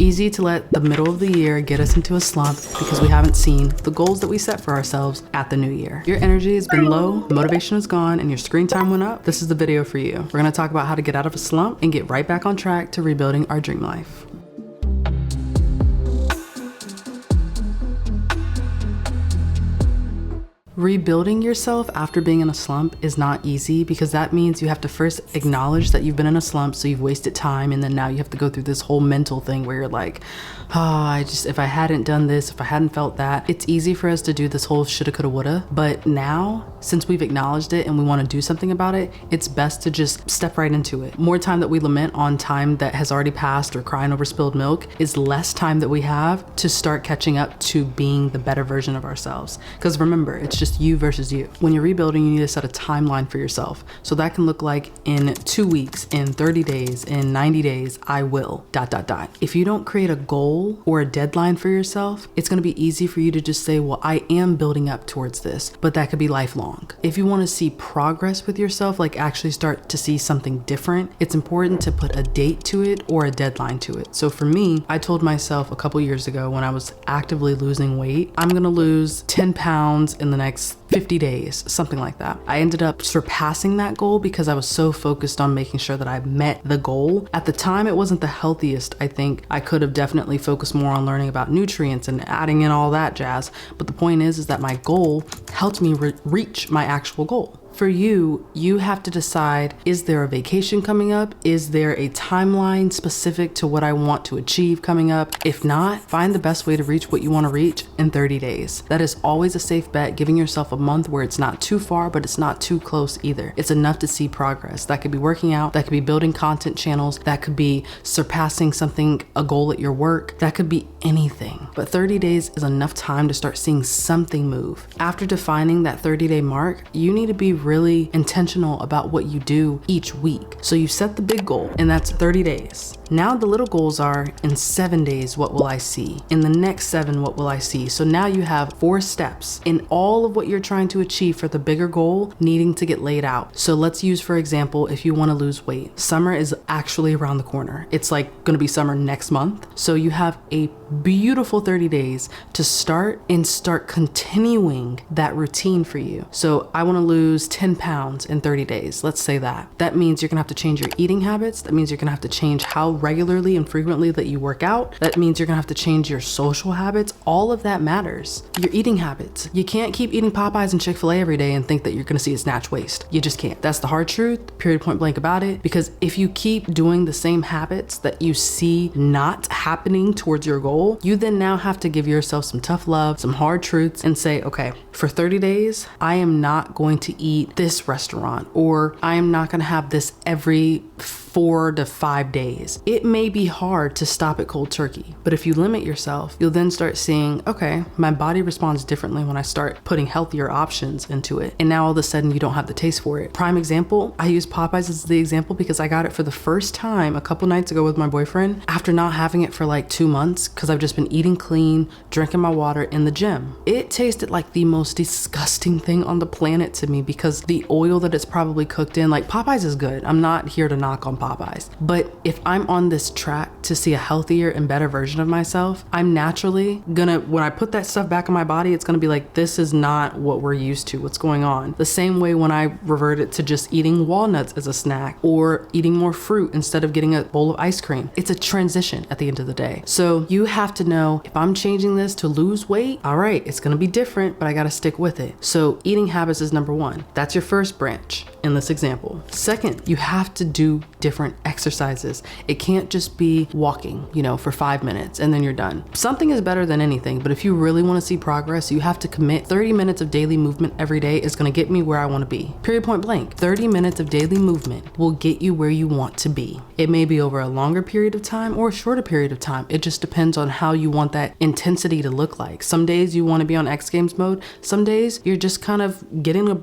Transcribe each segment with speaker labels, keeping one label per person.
Speaker 1: easy to let the middle of the year get us into a slump because we haven't seen the goals that we set for ourselves at the new year. Your energy has been low, motivation is gone, and your screen time went up. This is the video for you. We're gonna talk about how to get out of a slump and get right back on track to rebuilding our dream life. Rebuilding yourself after being in a slump is not easy because that means you have to first acknowledge that you've been in a slump, so you've wasted time, and then now you have to go through this whole mental thing where you're like, if I hadn't done this, if I hadn't felt that. It's easy for us to do this whole shoulda, coulda, woulda, but now, since we've acknowledged it and we want to do something about it, it's best to just step right into it. More time that we lament on time that has already passed or crying over spilled milk is less time that we have to start catching up to being the better version of ourselves. Because remember, it's just you versus you. When you're rebuilding, you need to set a timeline for yourself. So that can look like in 2 weeks, in 30 days, in 90 days, I will, ... If you don't create a goal or a deadline for yourself, it's going to be easy for you to just say, well, I am building up towards this, but that could be lifelong. If you want to see progress with yourself, like actually start to see something different, it's important to put a date to it or a deadline to it. So for me, I told myself a couple years ago when I was actively losing weight, I'm going to lose 10 pounds in the next 50 days, something like that. I ended up surpassing that goal because I was so focused on making sure that I met the goal. At the time, it wasn't the healthiest. I think I could have definitely focused more on learning about nutrients and adding in all that jazz. But the point is that my goal helped me reach my actual goal. For you, you have to decide, is there a vacation coming up? Is there a timeline specific to what I want to achieve coming up? If not, find the best way to reach what you want to reach in 30 days. That is always a safe bet, giving yourself a month where it's not too far, but it's not too close either. It's enough to see progress. That could be working out, that could be building content channels, that could be surpassing something, a goal at your work, that could be anything. But 30 days is enough time to start seeing something move. After defining that 30-day mark, you need to be really intentional about what you do each week. So you set the big goal, and that's 30 days. Now the little goals are, in 7 days, what will I see? In the next 7, what will I see? So now you have 4 steps in all of what you're trying to achieve for the bigger goal needing to get laid out. So let's use, for example, if you want to lose weight. Summer is actually around the corner. It's like going to be summer next month. So you have a beautiful 30 days to start continuing that routine for you. So I want to lose 10 pounds in 30 days. Let's say that. That means you're gonna have to change your eating habits. That means you're gonna have to change how regularly and frequently that you work out. That means you're gonna have to change your social habits. All of that matters. Your eating habits. You can't keep eating Popeyes and Chick-fil-A every day and think that you're gonna see a snatch waist. You just can't. That's the hard truth, period, point blank about it. Because if you keep doing the same habits that you see not happening towards your goal, you then now have to give yourself some tough love, some hard truths, and say, okay, for 30 days, I am not going to eat this restaurant, or I am not going to have this every 4 to 5 days. It may be hard to stop at cold turkey, but if you limit yourself, you'll then start seeing, okay, my body responds differently when I start putting healthier options into it. And now all of a sudden you don't have the taste for it. Prime example, I use Popeyes as the example because I got it for the first time a couple nights ago with my boyfriend after not having it for like 2 months because I've just been eating clean, drinking my water in the gym. It tasted like the most disgusting thing on the planet to me because the oil that it's probably cooked in, like Popeyes is good. I'm not here to knock on Popeyes. But if I'm on this track to see a healthier and better version of myself, I'm naturally gonna, when I put that stuff back in my body, it's gonna be like, this is not what we're used to. What's going on? The same way when I reverted to just eating walnuts as a snack or eating more fruit instead of getting a bowl of ice cream. It's a transition at the end of the day. So you have to know, if I'm changing this to lose weight, all right, it's gonna be different, but I gotta stick with it. So eating habits is number 1. That's your first branch in this example. Second, you have to do different exercises. It can't just be walking, for 5 minutes and then you're done. Something is better than anything, but if you really want to see progress, you have to commit 30 minutes of daily movement every day is going to get me where I want to be. Period, point blank. 30 minutes of daily movement will get you where you want to be. It may be over a longer period of time or a shorter period of time. It just depends on how you want that intensity to look like. Some days you want to be on X Games mode. Some days you're just kind of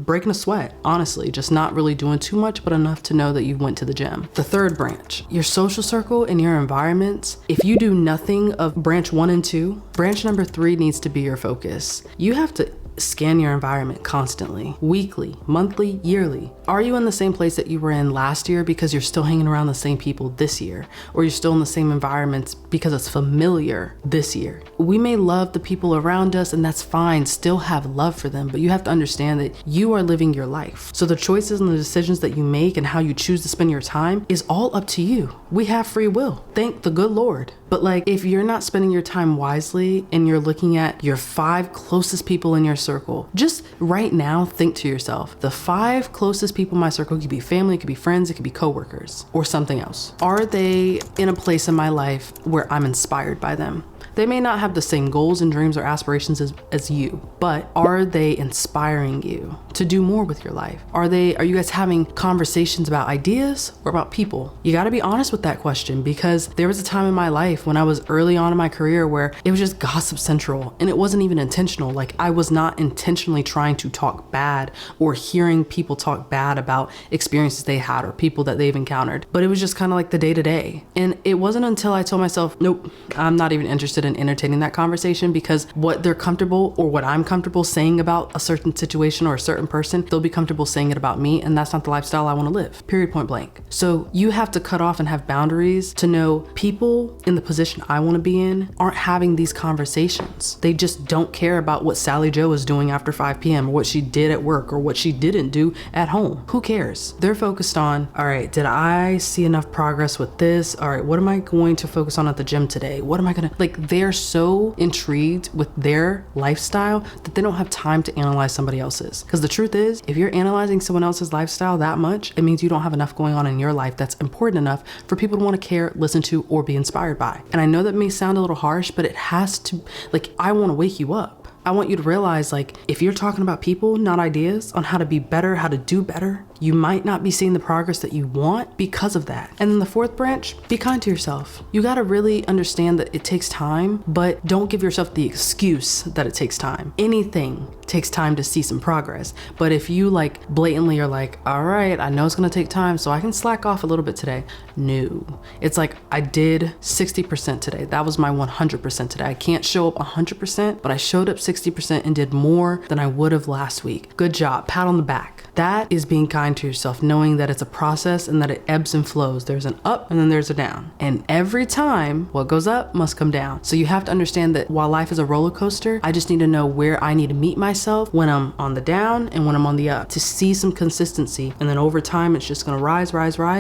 Speaker 1: breaking a sweat, honestly, just not really doing too much, but enough to know that you went to the gym. The third branch, your social circle and your environments. If you do nothing of branch 1 and 2, branch number 3 needs to be your focus. You have to scan your environment constantly, weekly, monthly, yearly. Are you in the same place that you were in last year because you're still hanging around the same people this year? Or you're still in the same environments because it's familiar this year? We may love the people around us, and that's fine, still have love for them, but you have to understand that you are living your life. So the choices and the decisions that you make and how you choose to spend your time is all up to you. We have free will, thank the good Lord. But like, if you're not spending your time wisely and you're looking at your 5 closest people in your circle, just right now think to yourself, the 5 closest people in my circle could be family, it could be friends, it could be coworkers, or something else. Are they in a place in my life where I'm inspired by them? They may not have the same goals and dreams or aspirations as you, but are they inspiring you to do more with your life? Are you guys having conversations about ideas or about people? You gotta be honest with that question, because there was a time in my life when I was early on in my career where it was just gossip central, and it wasn't even intentional. Like, I was not intentionally trying to talk bad or hearing people talk bad about experiences they had or people that they've encountered, but it was just kind of like the day to day. And it wasn't until I told myself, nope, I'm not even interested in entertaining that conversation, because what they're comfortable, or what I'm comfortable saying about a certain situation or a certain person, they'll be comfortable saying it about me, and that's not the lifestyle I want to live, period, point blank. So you have to cut off and have boundaries to know people in the position I want to be in aren't having these conversations. They just don't care about what Sally Joe is doing after 5 p.m. or what she did at work or what she didn't do at home. Who cares? They're focused on, all right, did I see enough progress with this? All right, what am I going to focus on at the gym today? What am I gonna, like, they're so intrigued with their lifestyle that they don't have time to analyze somebody else's. Because the truth is, if you're analyzing someone else's lifestyle that much, it means you don't have enough going on in your life that's important enough for people to want to care, listen to, or be inspired by. And I know that may sound a little harsh, but it has to, like, I want to wake you up. I want you to realize, like, if you're talking about people, not ideas, on how to be better, how to do better, you might not be seeing the progress that you want because of that. And then the 4th branch, be kind to yourself. You got to really understand that it takes time, but don't give yourself the excuse that it takes time. Anything takes time to see some progress. But if you like blatantly are like, all right, I know it's going to take time, so I can slack off a little bit today. No, it's like, I did 60% today. That was my 100% today. I can't show up 100%, but I showed up 60% and did more than I would have last week. Good job. Pat on the back. That is being kind to yourself, knowing that it's a process and that it ebbs and flows. There's an up and then there's a down. And every time what goes up must come down. So you have to understand that while life is a roller coaster, I just need to know where I need to meet myself when I'm on the down and when I'm on the up to see some consistency. And then over time, it's just gonna rise.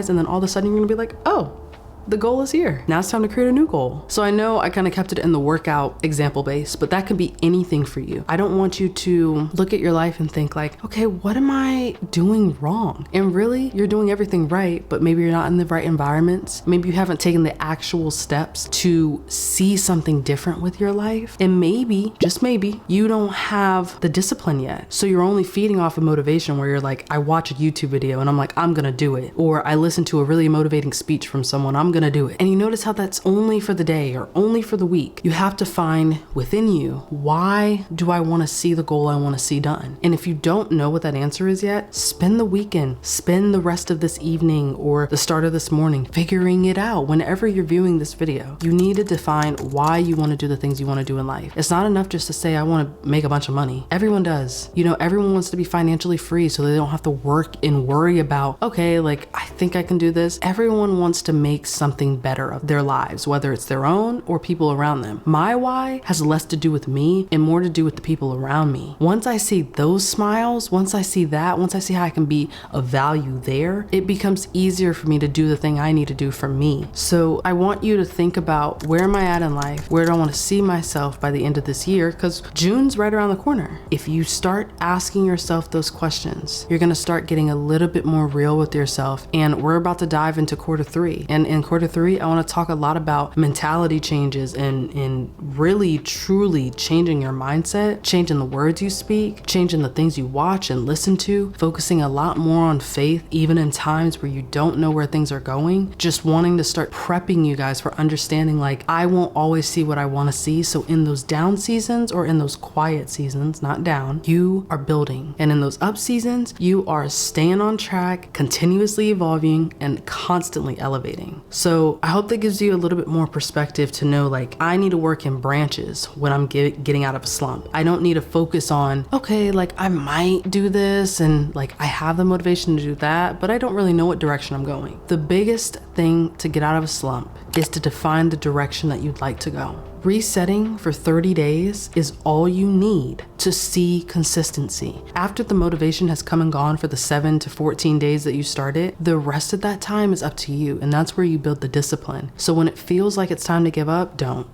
Speaker 1: And then all of a sudden you're gonna be like, oh, the goal is here. Now it's time to create a new goal. So I know I kind of kept it in the workout example base, but that could be anything for you. I don't want you to look at your life and think like, okay, what am I doing wrong? And really, you're doing everything right, but maybe you're not in the right environments. Maybe you haven't taken the actual steps to see something different with your life. And maybe, just maybe, you don't have the discipline yet. So you're only feeding off of motivation where you're like, I watch a YouTube video and I'm like, I'm gonna do it. Or I listen to a really motivating speech from someone, I'm gonna do it. And you notice how that's only for the day or only for the week. You have to find within you, why do I want to see the goal I want to see done? And if you don't know what that answer is yet, spend the weekend, spend the rest of this evening or the start of this morning figuring it out. Whenever you're viewing this video, you need to define why you want to do the things you want to do in life. It's not enough just to say, I want to make a bunch of money. Everyone does. You know, everyone wants to be financially free so they don't have to work and worry about, okay, like, I think I can do this. Everyone wants to make something better of their lives, whether it's their own or people around them. My why has less to do with me and more to do with the people around me. Once I see those smiles, once I see that, once I see how I can be of value there, it becomes easier for me to do the thing I need to do for me. So I want you to think about, where am I at in life? Where do I want to see myself by the end of this year? Because June's right around the corner. If you start asking yourself those questions, you're going to start getting a little bit more real with yourself. And we're about to dive into Q3. And in Q3, I want to talk a lot about mentality changes and really truly changing your mindset, changing the words you speak, changing the things you watch and listen to, focusing a lot more on faith, even in times where you don't know where things are going. Just wanting to start prepping you guys for understanding, like, I won't always see what I want to see. So in those down seasons or in those quiet seasons, not down, you are building. And in those up seasons, you are staying on track, continuously evolving and constantly elevating. So So I hope that gives you a little bit more perspective to know, like, I need to work in branches when I'm getting out of a slump. I don't need to focus on, okay, like I might do this and like I have the motivation to do that, but I don't really know what direction I'm going. The biggest thing to get out of a slump is to define the direction that you'd like to go. Resetting for 30 days is all you need to see consistency. After the motivation has come and gone for the 7 to 14 days that you started, the rest of that time is up to you, and that's where you build the discipline. So when it feels like it's time to give up, don't.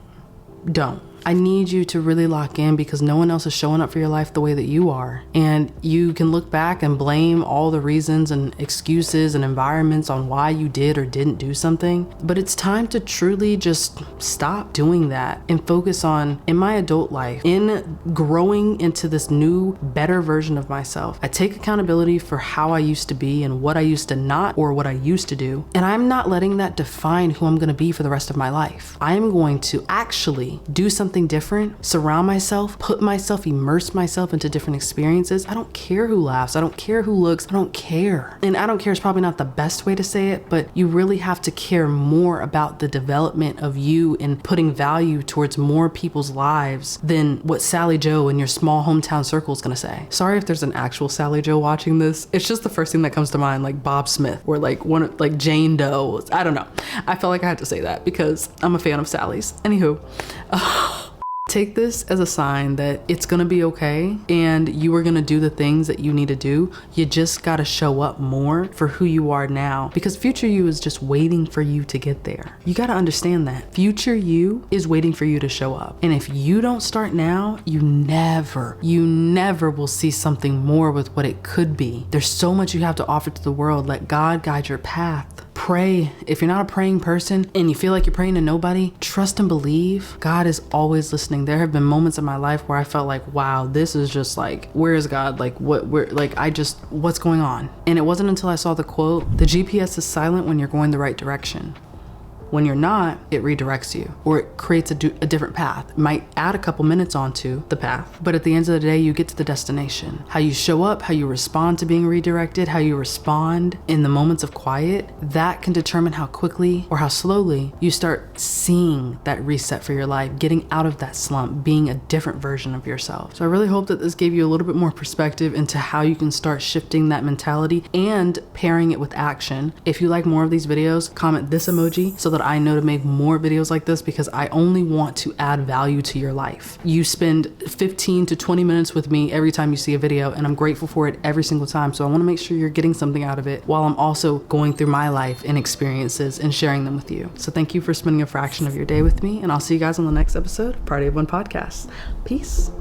Speaker 1: I need you to really lock in, because no one else is showing up for your life the way that you are. And you can look back and blame all the reasons and excuses and environments on why you did or didn't do something. But it's time to truly just stop doing that and focus on, in my adult life, in growing into this new, better version of myself. I take accountability for how I used to be and what I used to not, or what I used to do. And I'm not letting that define who I'm going to be for the rest of my life. I am going to actually do something different, surround myself, immerse myself into different experiences. I don't care who laughs. I don't care who looks. I don't care. And I don't care is probably not the best way to say it, but you really have to care more about the development of you and putting value towards more people's lives than what Sally Joe in your small hometown circle is going to say. Sorry if there's an actual Sally Joe watching this. It's just the first thing that comes to mind, like Bob Smith or like Jane Doe. I don't know. I felt like I had to say that because I'm a fan of Sally's. Anywho. Take this as a sign that it's gonna be okay and you are gonna do the things that you need to do. You just gotta show up more for who you are now, because future you is just waiting for you to get there. You gotta understand that. Future you is waiting for you to show up. And if you don't start now, you never will see something more with what it could be. There's so much you have to offer to the world. Let God guide your path. Pray. If you're not a praying person and you feel like you're praying to nobody, trust and believe. God is always listening. There have been moments in my life where I felt like, wow, this is just like, where is God? Like, what's going on? And it wasn't until I saw the quote, the GPS is silent when you're going the right direction. When you're not, it redirects you, or it creates a different path. It might add a couple minutes onto the path, but at the end of the day, you get to the destination. How you show up, how you respond to being redirected, how you respond in the moments of quiet, that can determine how quickly or how slowly you start seeing that reset for your life, getting out of that slump, being a different version of yourself. So I really hope that this gave you a little bit more perspective into how you can start shifting that mentality and pairing it with action. If you like more of these videos, comment this emoji so that I know to make more videos like this, because I only want to add value to your life. You spend 15 to 20 minutes with me every time you see a video, and I'm grateful for it every single time. So I want to make sure you're getting something out of it while I'm also going through my life and experiences and sharing them with you. So thank you for spending a fraction of your day with me, and I'll see you guys on the next episode of Party of One Podcast. Peace.